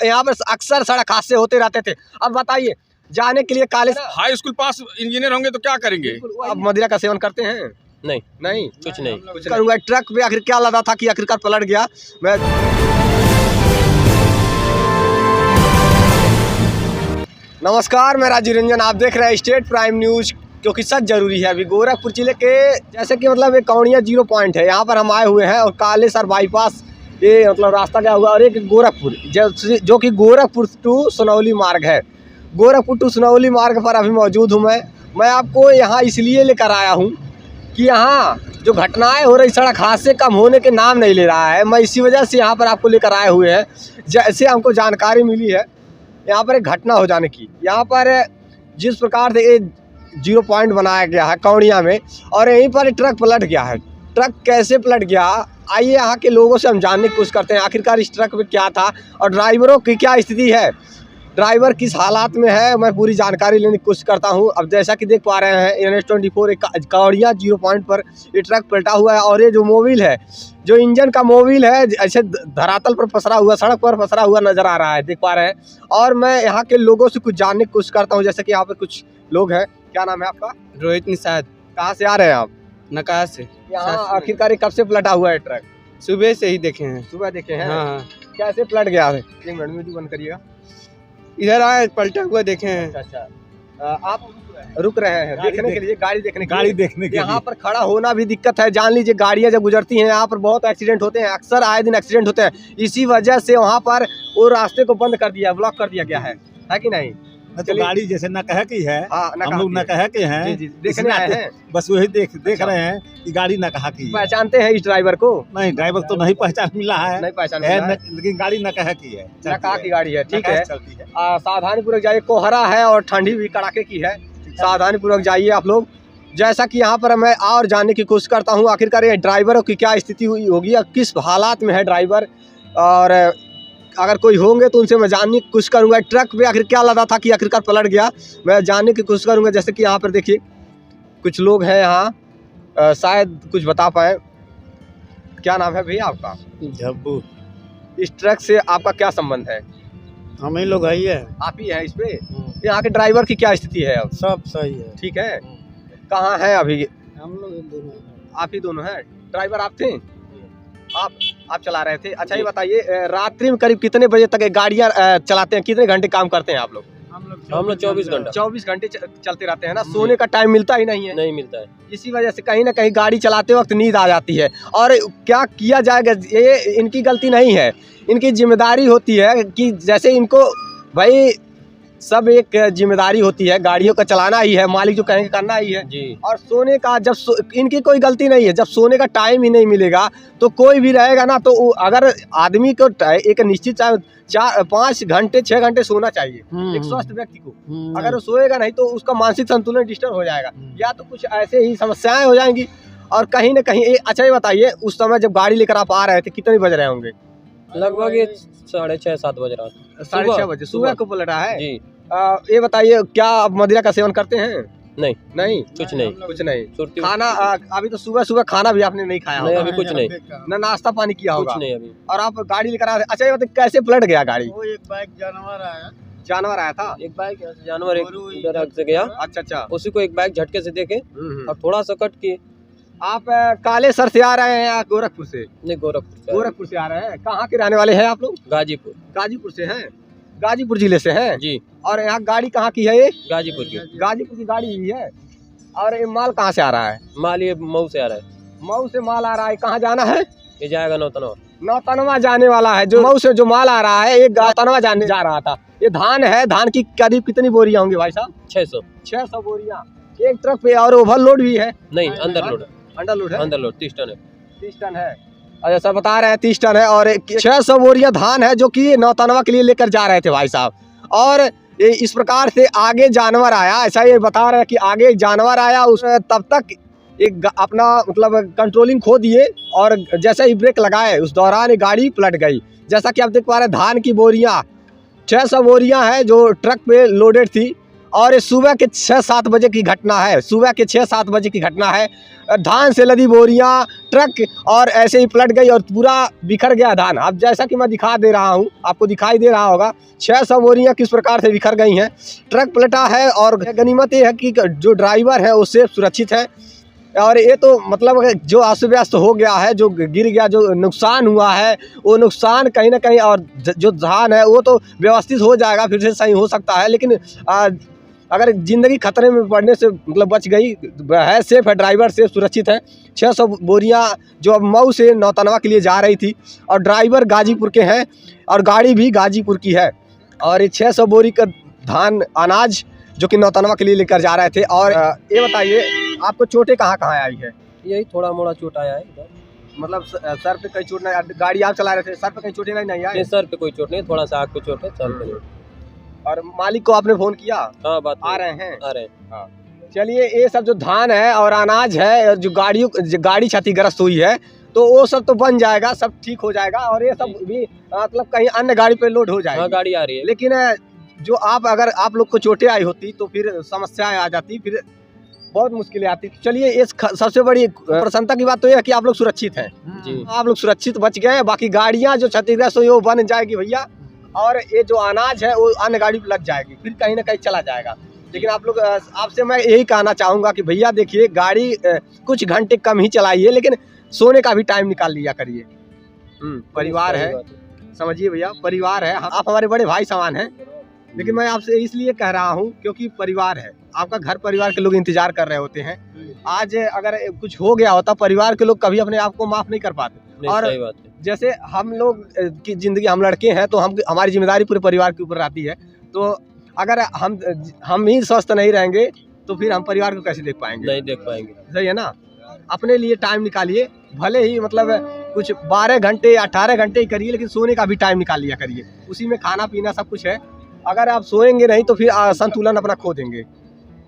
यहाँ पर अक्सर सड़क हादसे होते रहते थे। अब बताइए, जाने के लिए कॉलेज हाई स्कूल पास इंजीनियर होंगे तो क्या करेंगे? अब मदिरा का सेवन करते हैं? नहीं नहीं, कुछ नहीं। कुछ करूँगा। ट्रक पे आखिर क्या लदा था कि आखिरकार पलट गया? मैं नमस्कार, मैं राजीव रंजन, आप देख रहे हैं स्टेट प्राइम न्यूज, क्योंकि सच जरूरी है। अभी गोरखपुर जिले के जैसे कि मतलब एक कौड़िया 0 पॉइंट है, यहाँ पर हम आए हुए हैं और कालेसर बाईपास ये मतलब रास्ता क्या हुआ, और एक गोरखपुर जो कि गोरखपुर टू सुनौली मार्ग है। गोरखपुर टू सुनौली मार्ग पर अभी मौजूद हूँ मैं आपको यहाँ इसलिए लेकर आया हूँ कि यहाँ जो घटनाएं हो रही, सड़क हादसे कम होने के नाम नहीं ले रहा है। मैं इसी वजह से यहाँ पर आपको लेकर आए हुए हैं। जैसे हमको जानकारी मिली है यहाँ पर एक घटना हो जाने की, यहाँ पर जिस प्रकार से ये 0 पॉइंट बनाया गया है कौड़िया में, और यहीं पर ट्रक पलट गया है। ट्रक कैसे पलट गया, आइए यहाँ के लोगों से हम जानने की कोशिश करते हैं आखिरकार इस ट्रक में क्या था और ड्राइवरों की क्या स्थिति है, ड्राइवर किस हालात में है। मैं पूरी जानकारी लेने की कोशिश करता हूँ। अब जैसा कि देख पा रहे हैं NH24 कौड़िया 0 पॉइंट पर ये ट्रक पलटा हुआ है, और ये जो मोबिल है, जो इंजन का मोबिल है, ऐसे धरातल पर पसरा हुआ, सड़क पर पसरा हुआ नजर आ रहा है, देख पा रहे हैं। और मैं यहाँ के लोगों से कुछ जानने की कोशिश करता हूँ, जैसे कि यहाँ पर कुछ लोग हैं। क्या नाम है आपका? रोहित निषाद। कहाँ से आ रहे हैं आप? नकाया से। यहाँ आखिरकार कब से पलटा हुआ है ट्रक? सुबह से ही देखे हैं। सुबह देखे हैं? हाँ। कैसे पलट गया है? 1 मिनट वीडियो बंद करिएगा। इधर आए पलटा हुआ देखे हैं। अच्छा, आप रुक रहे हैं देखने के लिए, गाड़ी देखने के लिए। यहाँ पर खड़ा होना भी दिक्कत है। जान लीजिए गाड़ियाँ जब गुजरती हैं यहाँ पर बहुत एक्सीडेंट होते हैं, अक्सर आए दिन एक्सीडेंट होते हैं। इसी वजह से वहाँ पर वो रास्ते को बंद कर दिया, ब्लॉक कर दिया गया है कि नहीं? तो गाड़ी जैसे न कह की है, हम लोग न कह के हैं, जी, देखने आए हैं, बस वही देख रहे हैं कि गाड़ी न कहा की। पहचानते हैं इस ड्राइवर को? नहीं, ड्राइवर तो नहीं पहचान मिला है, नहीं पहचान लेकिन गाड़ी न कह की है, न कहा की गाड़ी है। ठीक है, चलती है। सावधानी पूर्वक जाइए, कोहरा है और ठंडी भी कड़ाके की है, सावधानी पूर्वक जाइए आप लोग। जैसा कि यहाँ पर मैं और जानने की कोशिश करता हूँ आखिरकार ये ड्राइवरों की क्या स्थिति हुई होगी या किस हालात में है ड्राइवर, और अगर कोई होंगे तो उनसे मैं जानने की कोशिश करूँगा ट्रक पे आखिर क्या लदा था कि आखिरकार पलट गया। मैं जानने की कोशिश करूँगा। जैसे कि यहाँ पर देखिए कुछ लोग हैं यहाँ, शायद कुछ बता पाए। क्या नाम है भैया आपका? झब्बू। इस ट्रक से आपका क्या संबंध है? हम ही लोग है। आप ही हैं इस पे? यहाँ के ड्राइवर की क्या स्थिति है अब? सब सही है। ठीक है, कहाँ है अभी? हम लोग आप ही दोनों हैं? ड्राइवर आप थे? आप चला रहे थे? अच्छा, ये बताइए रात्रि में करीब कितने बजे तक गाड़ियाँ चलाते हैं, कितने घंटे काम करते हैं आप लोग? हम लोग 24 घंटे चलते रहते हैं ना। सोने का टाइम मिलता ही नहीं है? नहीं मिलता है। इसी वजह से कहीं ना कहीं गाड़ी चलाते वक्त नींद आ जाती है। और क्या किया जाएगा, ये इनकी गलती नहीं है, इनकी जिम्मेदारी होती है कि जैसे इनको भाई सब एक जिम्मेदारी होती है, गाड़ियों का चलाना ही है, मालिक जो कहेंगे करना ही है जी। और सोने का जब इनकी कोई गलती नहीं है, जब सोने का टाइम ही नहीं मिलेगा तो कोई भी रहेगा ना, तो अगर आदमी को एक निश्चित 5 घंटे 6 घंटे सोना चाहिए एक स्वस्थ व्यक्ति को। अगर वो सोएगा नहीं तो उसका मानसिक संतुलन डिस्टर्ब हो जाएगा, या तो कुछ ऐसे ही समस्याएं हो जाएंगी। और कहीं ना कहीं अच्छा, ये बताइए उस समय जब गाड़ी लेकर आप आ रहे थे कितने बज रहे होंगे? लगभग 6:30-7 बज रहा था। 6:30 बजे सुबह को पलटा है जी। ये बताइए क्या आप मदिरा का सेवन करते हैं? नहीं कुछ नहीं। खाना अभी तो सुबह खाना भी आपने नहीं खाया? नहीं, अभी कुछ नहीं, ना नाश्ता पानी किया होगा? कुछ नहीं अभी। और आप गाड़ी लेकर आ रहे? अच्छा, ये बताइए कैसे पलट गया गाड़ी? वो एक बाइक जानवर आया था? एक बाइक जानवर इधर से गया। अच्छा, उसी को एक बाइक झटके से देखे और थोड़ा सा कट किए। आप कालेसर से आ रहे हैं या गोरखपुर से? नहीं, गोरखपुर से आ रहे हैं। कहाँ के रहने वाले हैं आप लोग? गाजीपुर से हैं? गाजीपुर जिले से हैं जी। और यहाँ गाड़ी कहाँ की है ये? गाजीपुर की गाड़ी ही है। और ये माल कहाँ से आ रहा है? माल ये मऊ से आ रहा है। मऊ से माल आ रहा है, कहाँ जाना है? ये जाएगा नौतनवा जाने वाला है। जो मऊ से जो माल आ रहा है ये नौतनवा जाने जा रहा था। ये धान है, धान की करीब कितनी बोरियां होंगी भाई साहब? 600 बोरियां एक ट्रक पे। और ओवरलोड भी है? नहीं, अंडरलोड है। 30 टन है। 30 टन है। अच्छा, सर बता रहे हैं 30 टन है और 600 बोरियां धान है जो कि नौतनवा के लिए लेकर जा रहे थे भाई साहब। और इस प्रकार से आगे जानवर आया, ऐसा ये बता रहे हैं कि आगे जानवर आया, उसने तब तक एक अपना मतलब कंट्रोलिंग खो दिए और जैसे ही ब्रेक लगाए उस दौरान गाड़ी पलट गई। जैसा कि आप देख पा रहे हैं धान की बोरियां 600 बोरियां हैं जो ट्रक पे लोडेड थी और ये सुबह के 6-7 बजे की घटना है, सुबह के 6-7 बजे की घटना है। धान से लदी बोरियां ट्रक और ऐसे ही पलट गई और पूरा बिखर गया धान। अब जैसा कि मैं दिखा दे रहा हूं, आपको दिखाई दे रहा होगा 600 बोरियां किस प्रकार से बिखर गई हैं। ट्रक पलटा है और गनीमत ये है कि जो ड्राइवर है वो सेफ सुरक्षित है। और ये तो मतलब जो अस्त व्यस्त हो गया है, जो गिर गया, जो नुकसान हुआ है, वो नुकसान कहीं ना कहीं, और जो धान है वो तो व्यवस्थित हो जाएगा, फिर से सही हो सकता है। लेकिन अगर ज़िंदगी खतरे में पड़ने से मतलब बच गई है, सेफ है, ड्राइवर सेफ सुरक्षित है। 600 बोरियां जो अब मऊ से नौतनवा के लिए जा रही थी और ड्राइवर गाजीपुर के हैं और गाड़ी भी गाजीपुर की है। और ये 600 बोरी का धान अनाज जो कि नौतनवा के लिए लेकर जा रहे थे। और ये बताइए आपको चोटें कहाँ कहाँ आई है? यही थोड़ा मोड़ा चोट आया है इधर। मतलब सर पे कहीं चोट नहीं, गाड़ी आप चला रहे थे, सर पे कहीं चोटें नहीं आई? नहीं, सर पे कोई चोट नहीं, थोड़ा सा आँख पे चोट है, सर पे नहीं। और मालिक को आपने फोन किया? हाँ, बात आ रहे हैं। आ रहे हैं। चलिए, ये सब जो धान है और अनाज है, जो गाड़ी क्षतिग्रस्त हुई है, तो वो सब तो बन जाएगा, सब ठीक हो जाएगा। और ये सब भी मतलब कहीं अन्य गाड़ी पे लोड हो जाएगी। हाँ, गाड़ी आ रही है। लेकिन जो अगर आप लोग को चोटें आई होती तो फिर समस्याएं आ जाती, फिर बहुत मुश्किलें आती। चलिए, इस सबसे बड़ी प्रसन्नता की बात तो यह है कि आप लोग सुरक्षित हैं जी। आप लोग सुरक्षित बच गए। बाकी गाड़ियां जो क्षतिग्रस्त हुई वो बन जाएगी भैया, और ये जो अनाज है वो अन्य गाड़ी पे लग जाएगी, फिर कहीं ना कहीं चला जाएगा। लेकिन आप लोग, आपसे मैं यही कहना चाहूँगा कि भैया देखिए, गाड़ी कुछ घंटे कम ही चलाइए, लेकिन सोने का भी टाइम निकाल लिया करिए। परिवार है, समझिए भैया, परिवार है, आप हमारे बड़े भाई समान हैं। लेकिन मैं आपसे इसलिए कह रहा हूँ क्योंकि परिवार है, आपका घर परिवार के लोग इंतजार कर रहे होते हैं। आज अगर कुछ हो गया होता, परिवार के लोग कभी अपने आप को माफ नहीं कर पाते। और सही बात है। जैसे हम लोग की जिंदगी, हम लड़के हैं तो हमारी जिम्मेदारी पूरे परिवार के ऊपर आती है। तो अगर हम ही स्वस्थ नहीं रहेंगे तो फिर हम परिवार को कैसे देख पाएंगे? नहीं देख पाएंगे। सही है ना? अपने लिए टाइम निकालिए, भले ही मतलब कुछ 12 घंटे या 18 घंटे ही करिए, लेकिन सोने का भी टाइम निकाल लिया करिए। उसी में खाना पीना सब कुछ है। अगर आप सोएंगे नहीं तो फिर संतुलन अपना खो देंगे।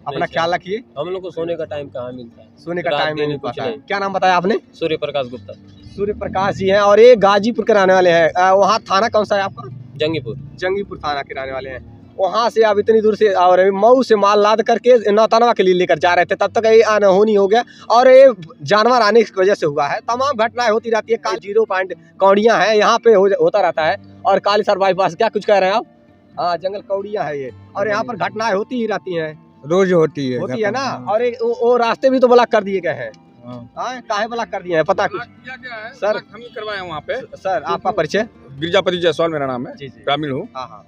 अपना ख्याल रखिए। हम लोग को सोने का टाइम कहाँ मिलता है? सोने का टाइम नहीं मिलता है। क्या नाम बताया आपने? सूर्य प्रकाश गुप्ता। सूर्य प्रकाश जी हैं और ये गाजीपुर के रहने वाले हैं। वहाँ थाना कौन सा है आपका? जंगीपुर। जंगीपुर थाना के रहने वाले हैं। वहाँ से अब इतनी दूर से और मऊ से माल लाद करके नौतनवा के लिए लेकर जा रहे थे, तब तक ये अनहोनी हो गया और ये जानवर आने की वजह से हुआ है। तमाम घटनाएं होती रहती है। 0 पॉइंट कौड़ियाँ हैं यहाँ पे होता रहता है। और कालीसर बाईपास, क्या कुछ कह रहे हैं आप? हाँ, जंगल कौड़ियाँ है ये, और यहाँ पर घटनाएं होती ही रहती हैं, रोज होती है ना। और वो रास्ते भी तो ब्लॉक कर दिए गए हैं। काहे ब्लॉक कर दिए हैं, पता कुछ? क्या है सर, हम ही करवाए वहाँ पे। सर, आपका परिचय? गिरजापति जायसवाल मेरा नाम है, जी। ग्रामीण हूँ। हाँ।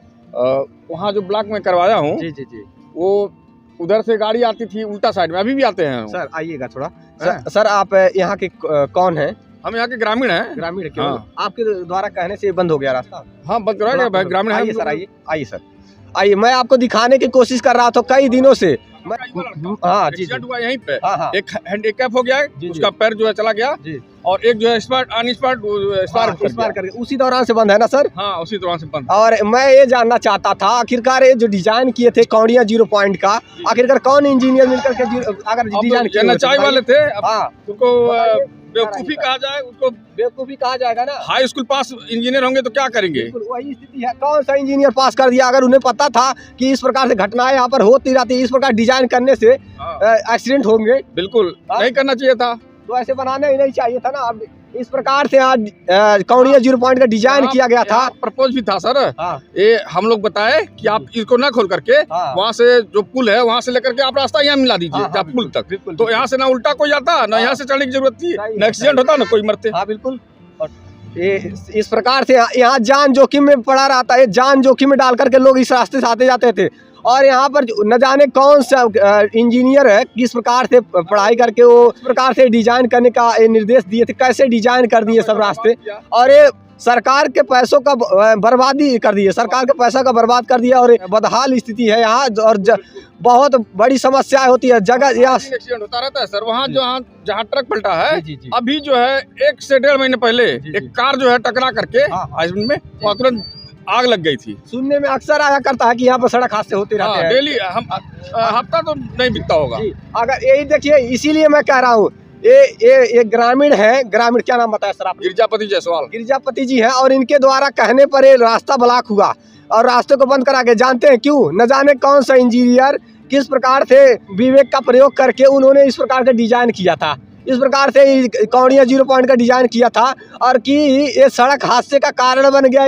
वहाँ जो ब्लॉक में करवाया हूँ, जी। वो उधर से गाड़ी आती थी उल्टा साइड में, अभी भी आते हैं। सर आइएगा थोड़ा। सर आप यहाँ के कौन हैं? हम यहाँ के ग्रामीण हैं। ग्रामीण क्यों? आपके द्वारा कहने से बंद हो गया रास्ता? हाँ, बंद करवाया भाई, ग्रामीण है। सर आइए सर, आइए। मैं आपको दिखाने की कोशिश कर रहा था कई दिनों से। हाँ जी, हुआ यहीं पे। हाँ। एक हैंडीकैप हो गया, उसका पैर जो है चला गया जी। और एक जो है एक्सपायर करके उसी दौरान से बंद है ना सर? हाँ, उसी दौरान से बंद। और मैं ये जानना चाहता था, आखिरकार ये जो डिजाइन किए थे कौड़ियाँ 0 पॉइंट का, आखिरकार कौन इंजीनियर मिलकर के अगर डिजाइन किए? नचाई वाले थे। हाँ, उनको बेवकूफी कहा जाए, उसको बेवकूफी कहा जाएगा ना। हाई स्कूल पास इंजीनियर होंगे तो क्या करेंगे? वही स्थिति है। कौन सा इंजीनियर पास कर दिया? अगर उन्हें पता था कि इस प्रकार से घटनाएं यहाँ पर होती रहती है, इस प्रकार डिजाइन करने से एक्सीडेंट होंगे, बिल्कुल नहीं करना चाहिए था। तो ऐसे बनाना ही नहीं चाहिए था ना। अब इस प्रकार से आज कौड़ियाँ 0 पॉइंट का डिजाइन किया गया था। प्रपोज भी था सर। हाँ। ये हम लोग बताए कि आप इसको ना खोल करके वहाँ से जो पुल है वहाँ से लेकर के आप रास्ता यहाँ मिला दीजिए पुल तक। तो यहाँ से ना उल्टा कोई आता, ना यहाँ से चढ़ने की जरूरत थी, ना एक्सीडेंट होता, ना कोई मरते। हाँ बिल्कुल। इस प्रकार से यहाँ जान जोखिम में पड़ा रहता है। जान जोखिम में डाल करके लोग इस रास्ते से आते जाते थे। और यहाँ पर न जाने कौन सा इंजीनियर है, किस प्रकार से पढ़ाई करके वो इस प्रकार से डिजाइन करने का निर्देश दिए थे, कैसे डिजाइन कर दिए सब रास्ते। और ये सरकार के पैसों का बर्बादी कर दिए, सरकार के पैसा का बर्बाद कर दिया। और बदहाल स्थिति है यहाँ और बहुत बड़ी समस्या होती है। जगह एक्सीडेंट होता रहता है सर। वहाँ जहाँ ट्रक पलटा है, अभी जो है 1 से 1.5 महीने पहले एक कार जो है टकरा करके में वहाँ तुरंत आग लग गई थी। सुनने में अक्सर आया करता है कि यहाँ पर सड़क हादसे होते रहते हैं डेली। हम हफ्ता तो नहीं बीतता होगा। अगर यही देखिए, इसीलिए मैं कह रहा हूँ ये ग्रामीण है। ग्रामीण क्या नाम बताया सर आप? गिरजापति जायसवाल। गिरजापति जी हैं और इनके द्वारा कहने पर ये रास्ता ब्लॉक हुआ और रास्ते को बंद करा के, जानते हैं क्यों? न जाने कौन सा इंजीनियर किस प्रकार से विवेक का प्रयोग करके उन्होंने इस प्रकार का डिजाइन किया था, इस प्रकार से कौड़िया 0 पॉइंट का डिजाइन किया था, और कि ये सड़क हादसे का कारण बन गया।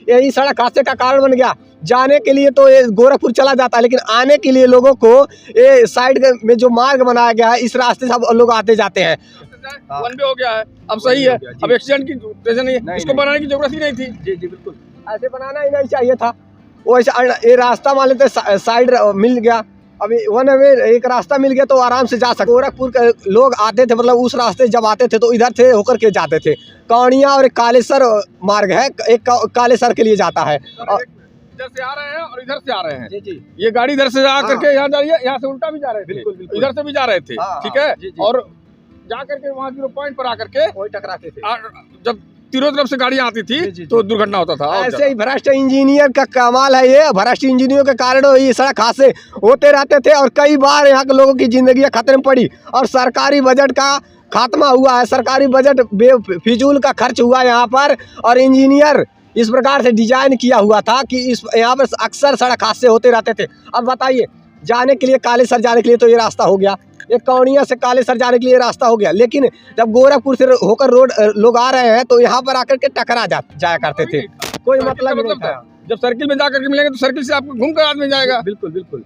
यही सड़क हादसे का कारण बन गया। जाने के लिए तो ये गोरखपुर चला जाता है, लेकिन आने के लिए लोगों को ये साइड में जो मार्ग बनाया गया है, इस रास्ते से अब लोग आते जाते हैं। वन वे हो गया है, अब सही है, अब एक्सीडेंट की टेंशन नहीं है, इसको बनाने की जरूरत ही नहीं थी। जी जी बिल्कुल, ऐसे बनाना ही नहीं चाहिए था। वो ऐसे ये रास्ता मान लेते साइड मिल गया, अभी वन वे एक रास्ता मिल गया तो आराम से जा सकते। गोरखपुर के लोग आते थे, मतलब उस रास्ते जब आते थे तो इधर से होकर के जाते थे। कौड़िया और एक कालेसर मार्ग है, एक कालेसर के लिए जाता है। इधर से आ रहे हैं और इधर से आ रहे हैं। जी जी, ये गाड़ी इधर से जा करके यहाँ जा रही है, यहाँ से उल्टा भी जा रहे थे, बिल्कुल बिल्कुल, इधर से भी जा रहे थे, ठीक है। जी, जी। और जा करके वहाँ 0 पॉइंट पर आकर के वही टकराते थे। जब तीनों तरफ से गाड़ियाँ आती थी जी, जी, तो दुर्घटना होता था। और ऐसे ही भ्रष्ट इंजीनियर का कमाल है ये। भ्रष्ट इंजीनियर के कारण ये सड़क हादसे होते रहते थे, और कई बार यहाँ के लोगों की जिंदगी खतरे में पड़ी, और सरकारी बजट का खात्मा हुआ है। सरकारी बजट बेफिजूल का खर्च हुआ यहाँ पर, और इंजीनियर इस प्रकार से डिजाइन किया हुआ था कि इस यहाँ पर अक्सर सड़क हादसे होते रहते थे। अब बताइए, जाने के लिए कालेसर जाने के लिए तो ये रास्ता हो गया, एक कौड़िया से कालेसर जाने के लिए रास्ता हो गया, लेकिन जब गोरखपुर से होकर रोड लोग आ रहे हैं तो यहाँ पर आकर के टकरा जाया करते थे। कोई मतलब नहीं था। जब सर्किल में जाकर के मिलेंगे तो सर्किल से आपको घूम कर आदमी जाएगा। बिल्कुल बिल्कुल,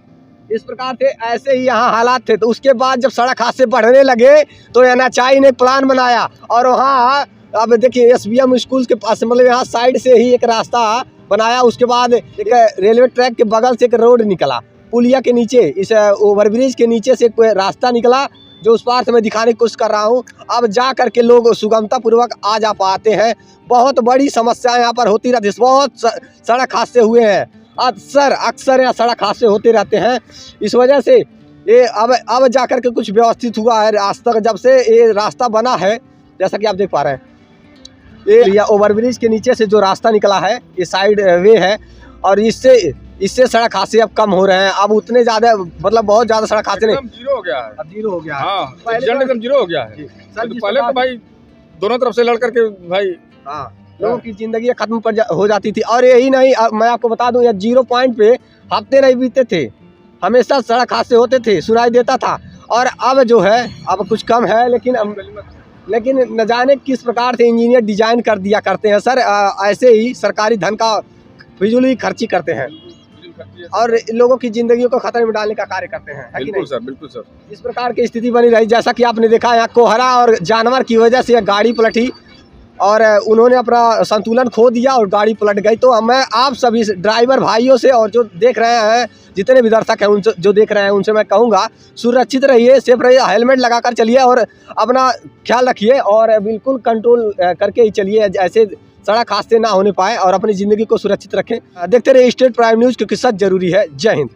इस प्रकार से ऐसे ही यहाँ हालात थे। तो उसके बाद जब सड़क हादसे बढ़ने लगे तो NHAI ने प्लान बनाया, और वहाँ अब देखिए SBM स्कूल के पास, मतलब यहाँ साइड से ही एक रास्ता बनाया। उसके बाद एक रेलवे ट्रैक के बगल से एक रोड निकला, पुलिया के नीचे, इस ओवरब्रिज के नीचे से कोई रास्ता निकला, जो उस पार से मैं दिखाने की कोशिश कर रहा हूँ। अब जा करके लोग सुगमता पूर्वक आ जा पाते हैं। बहुत बड़ी समस्या यहाँ पर होती रहती है, बहुत सड़क हादसे हुए हैं, अक्सर यहाँ सड़क हादसे होते रहते हैं। इस वजह से ये अब जा कर के कुछ व्यवस्थित हुआ है रास्ता। जब से ये रास्ता बना है, जैसा कि आप देख पा रहे हैं, ये ओवरब्रिज के नीचे से जो रास्ता निकला है, ये साइड वे है, और इससे सड़क हादसे अब कम हो रहे हैं। अब उतने ज़्यादा, मतलब बहुत ज़्यादा सड़क हादसे नहीं, 0 हो गया है, अब 0 हो गया है। हाँ, एकदम 0 हो गया है। पहले तो भाई दोनों तरफ से लड़ करके भाई लोगों की जिंदगी खत्म हो जाती थी। और यही नहीं, मैं आपको बता दूं, 0 पॉइंट पे हफ्ते नहीं बीतते थे, हमेशा सड़क हादसे होते थे, सुनाई देता था। और अब जो है, अब कुछ कम है, लेकिन न जाने किस प्रकार से इंजीनियर डिजाइन कर दिया करते हैं सर। ऐसे ही सरकारी धन का फिजूल खर्ची करते हैं और लोगों की जिंदगियों को खतरे में डालने का कार्य करते हैं। बिल्कुल सर, बिल्कुल सर। इस प्रकार की स्थिति बनी रही, जैसा कि आपने देखा, यहाँ कोहरा और जानवर की वजह से गाड़ी पलटी, और उन्होंने अपना संतुलन खो दिया और गाड़ी पलट गई। तो मैं आप सभी ड्राइवर भाइयों से, और जो देख रहे हैं, जितने भी दर्शक हैं उनसे, जो देख रहे हैं, उनसे मैं कहूँगा, सुरक्षित रहिए, सेफ रहिए, हेलमेट लगाकर चलिए और अपना ख्याल रखिए, और बिल्कुल कंट्रोल करके ही चलिए, ऐसे सड़क हादसे ना होने पाए, और अपनी ज़िंदगी को सुरक्षित रखें। देखते रहिए स्टेट प्राइम न्यूज़, क्योंकि सच जरूरी है। जय हिंद।